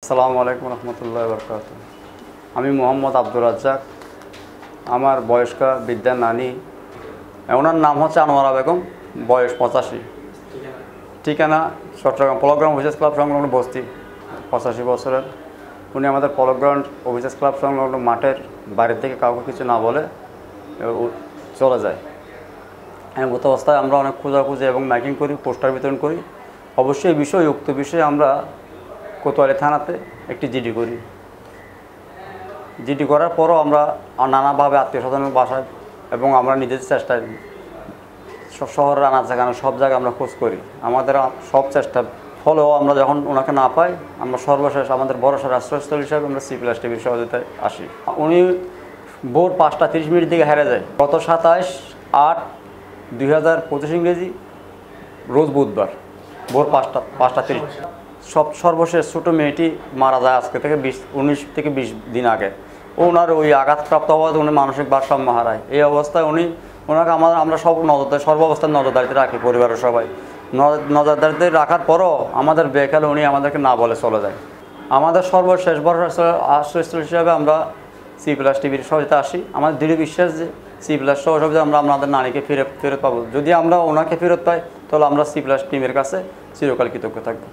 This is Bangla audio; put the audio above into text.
আসসালামু আলাইকুম রহমতুল্লাহ বরকাতুহ। আমি মোহাম্মদ আব্দুর রাজ্জাক। আমার বয়স্কা বিদ্যার নানি, ওনার নাম হচ্ছে আনোয়ারা বেগম, বয়স 85। ঠিকানা চট্টগ্রাম পলগ্রাম অফিসার্স ক্লাব সংলগ্ন বস্তি, 85 বছরের। উনি আমাদের পলগ্রাম অফিসার্স ক্লাব সংলগ্ন মাঠের বাইরে থেকে কাউকে কিছু না বলে চলে যায়। এমত অবস্থায় আমরা অনেক খোঁজাখুঁজি এবং মাইকিং করি, পোস্টার বিতরণ করি। অবশ্যই উক্ত বিষয়ে আমরা কোতোয়ালি থানাতে একটি জিডি করি। জিডি করার পরও আমরা নানাভাবে আত্মীয় স্বজনের বাসায় এবং আমরা নিজেদের চেষ্টায় শহরের আনাচে-কানাচে সব জায়গায় আমরা খোঁজ করি। আমাদের সব চেষ্টা ফলেও আমরা যখন ওনাকে না পাই, আমরা সর্বশেষ আমাদের ভরসার আশ্রয়স্থল হিসাবে আমরা C+টিভির সহযোগিতায় আসি। উনি ভোর 5:30 দিকে হেরে যায়। গত 27/8/2025 ইংরেজি রোজ বুধবার ভোর 5:30। সর্বশেষ ছোটো মেয়েটি মারা যায় আজকে থেকে 19 থেকে 20 দিন আগে। ওনার ওই আঘাতপ্রাপ্ত হওয়াতে উনি মানসিক ভারসাম্য হারায়। এই অবস্থায় ওনাকে আমরা সর্বাবস্থায় নজরদারিতে রাখি, পরিবারের সবাই নজরদারিতে রাখার পরও আমাদের বেকালে উনি আমাদেরকে না বলে চলে যায়। আমাদের সর্বশেষ ভরসা আশ্রয়স্থল হিসাবে আমরা C+টিভির সহযোগিতা আসি। আমাদের দৃঢ় বিশ্বাস যে C+ সহযোগিতা আমরা আমাদের নারীকে ফেরত পাবো। যদি আমরা ওনাকে ফেরত পাই তাহলে আমরা C+ টিমের কাছে চিরকাল কৃতজ্ঞ থাকবো।